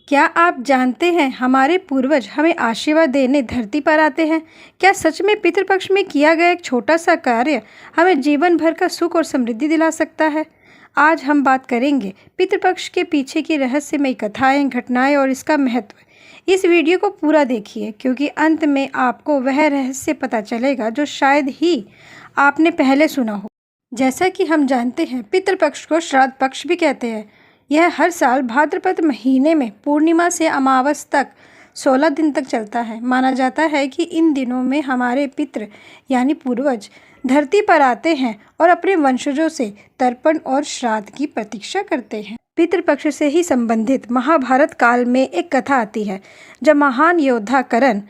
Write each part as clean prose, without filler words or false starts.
क्या आप जानते हैं हमारे पूर्वज हमें आशीर्वाद देने धरती पर आते हैं? क्या सच में पितृपक्ष में किया गया एक छोटा सा कार्य हमें जीवन भर का सुख और समृद्धि दिला सकता है? आज हम बात करेंगे पितृपक्ष के पीछे की रहस्यमयी कथाएं, घटनाएं और इसका महत्व। इस वीडियो को पूरा देखिए क्योंकि अंत में आपको वह रहस्य पता चलेगा जो शायद ही आपने पहले सुना हो। जैसा कि हम जानते हैं, पितृपक्ष को श्राद्ध पक्ष भी कहते हैं। यह हर साल भाद्रपद महीने में पूर्णिमा से अमावस तक 16 दिन तक चलता है। माना जाता है कि इन दिनों में हमारे पितृ यानी पूर्वज धरती पर आते हैं और अपने वंशजों से तर्पण और श्राद्ध की प्रतीक्षा करते हैं। पितृपक्ष से ही संबंधित महाभारत काल में एक कथा आती है, जब महान योद्धा कर्ण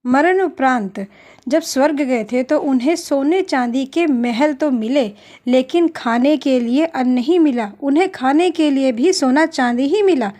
मरण उपरांत जब स्वर्ग गए थे तो उन्हें सोने चांदी के महल तो मिले, लेकिन खाने के लिए अन्न नहीं मिला। उन्हें खाने के लिए भी सोना चांदी ही मिला।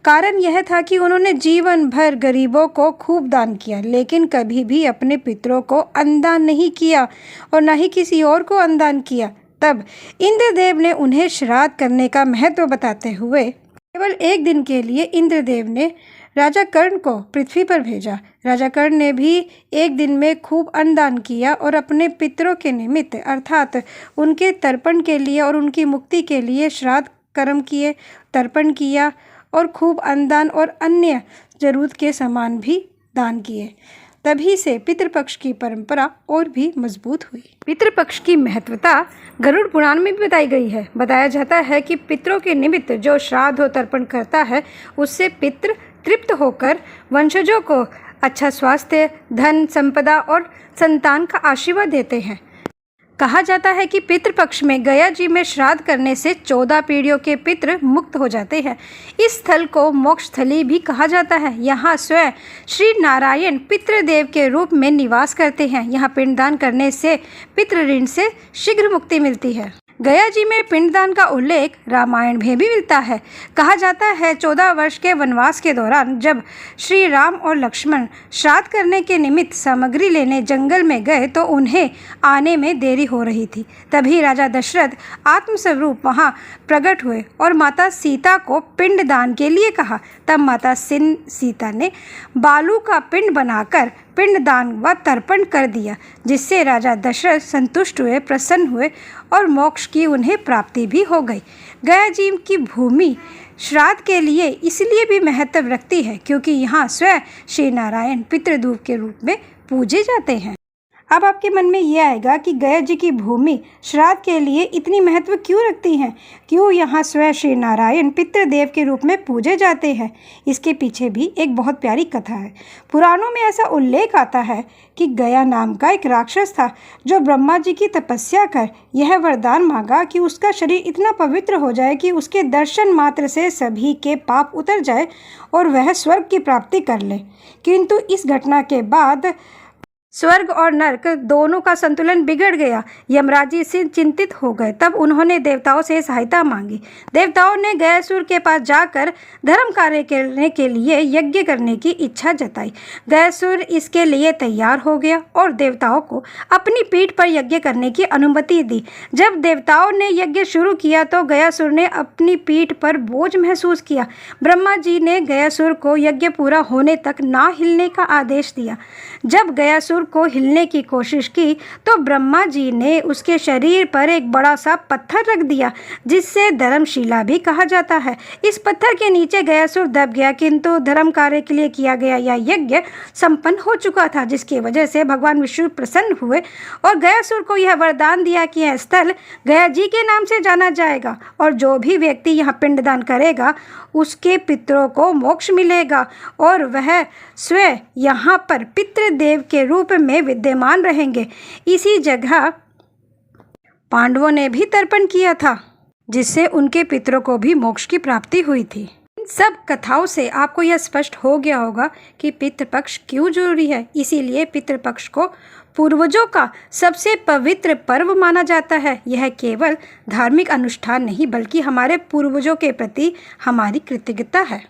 कारण यह था कि उन्होंने जीवन भर गरीबों को खूब दान किया, लेकिन कभी भी अपने पितरों को अन्नदान नहीं किया और न ही किसी और को अन्नदान किया। तब इंद्रदेव ने उन्हें श्राद्ध करने का महत्व बताते हुए केवल एक दिन के लिए इंद्रदेव ने राजा कर्ण को पृथ्वी पर भेजा। राजा कर्ण ने भी एक दिन में खूब अन्नदान किया और अपने पितरों के निमित्त अर्थात उनके तर्पण के लिए और उनकी मुक्ति के लिए श्राद्ध कर्म किए, तर्पण किया और खूब अन्नदान और अन्य जरूरत के सामान भी दान किए। तभी से पितृपक्ष की परंपरा और भी मजबूत हुई। पितृपक्ष की महत्वता गरुड़ पुराण में भी बताई गई है। बताया जाता है कि पितरों के निमित्त जो श्राद्ध और तर्पण करता है, उससे पितृ तृप्त होकर वंशजों को अच्छा स्वास्थ्य, धन, संपदा और संतान का आशीर्वाद देते हैं। कहा जाता है कि पितृपक्ष में गया जी में श्राद्ध करने से 14 पीढ़ियों के पितृ मुक्त हो जाते हैं। इस स्थल को मोक्ष स्थली भी कहा जाता है। यहाँ स्वयं श्री नारायण पितृदेव के रूप में निवास करते हैं। यहाँ पिंडदान करने से पितृ ऋण से शीघ्र मुक्ति मिलती है। गया जी में पिंडदान का उल्लेख रामायण में भी मिलता है। कहा जाता है 14 वर्ष के वनवास के दौरान जब श्री राम और लक्ष्मण श्राद्ध करने के निमित्त सामग्री लेने जंगल में गए तो उन्हें आने में देरी हो रही थी। तभी राजा दशरथ आत्मस्वरूप वहां प्रकट हुए और माता सीता को पिंडदान के लिए कहा। तब माता सीता ने बालू का पिंड बनाकर पिंडदान व तर्पण कर दिया, जिससे राजा दशरथ संतुष्ट हुए, प्रसन्न हुए और मोक्ष की उन्हें प्राप्ति भी हो गई। गया जी की भूमि श्राद्ध के लिए इसलिए भी महत्व रखती है क्योंकि यहाँ स्वयं श्री नारायण पितृदेव के रूप में पूजे जाते हैं। अब आपके मन में ये आएगा कि गया जी की भूमि श्राद्ध के लिए इतनी महत्व क्यों रखती हैं? क्यों यहाँ स्वयं श्री नारायण पितृदेव के रूप में पूजे जाते हैं? इसके पीछे भी एक बहुत प्यारी कथा है। पुराणों में ऐसा उल्लेख आता है कि गया नाम का एक राक्षस था जो ब्रह्मा जी की तपस्या कर यह वरदान मांगा कि उसका शरीर इतना पवित्र हो जाए कि उसके दर्शन मात्र से सभी के पाप उतर जाए और वह स्वर्ग की प्राप्ति कर ले। किंतु इस घटना के बाद स्वर्ग और नरक दोनों का संतुलन बिगड़ गया। यमराज जी से चिंतित हो गए। तब उन्होंने देवताओं से सहायता मांगी। देवताओं ने गयासुर के पास जाकर धर्म कार्य करने के लिए यज्ञ करने की इच्छा जताई। गयासुर इसके लिए तैयार हो गया और देवताओं को अपनी पीठ पर यज्ञ करने की अनुमति दी। जब देवताओं ने यज्ञ शुरू किया तो गयासुर ने अपनी पीठ पर बोझ महसूस किया। ब्रह्मा जी ने गयासुर को यज्ञ पूरा होने तक ना हिलने का आदेश दिया। जब गयासुर को हिलने की कोशिश की तो ब्रह्मा जी ने उसके शरीर पर एक बड़ा सा पत्थर रख दिया, जिससे धर्मशिला भी कहा जाता है। इस पत्थर के नीचे गयासुर दब गया, किंतु धर्म कार्य के लिए किया गया यह यज्ञ संपन्न हो चुका था, जिसकी वजह से भगवान विष्णु प्रसन्न हुए और गयासुर को यह वरदान दिया कि यह स्थल गया जी के नाम से जाना जाएगा और जो भी व्यक्ति यहाँ पिंडदान करेगा उसके पितरों को मोक्ष मिलेगा और वह स्वयं यहाँ पर पितृदेव के रूप में विद्यमान रहेंगे। इसी जगह पांडवों ने भी तर्पण किया था, जिससे उनके पितरों को भी मोक्ष की प्राप्ति हुई थी। इन सब कथाओं से आपको यह स्पष्ट हो गया होगा कि पितृपक्ष क्यों जरूरी है। इसीलिए पितृपक्ष को पूर्वजों का सबसे पवित्र पर्व माना जाता है। यह केवल धार्मिक अनुष्ठान नहीं बल्कि हमारे पूर्वजों के प्रति हमारी कृतज्ञता है।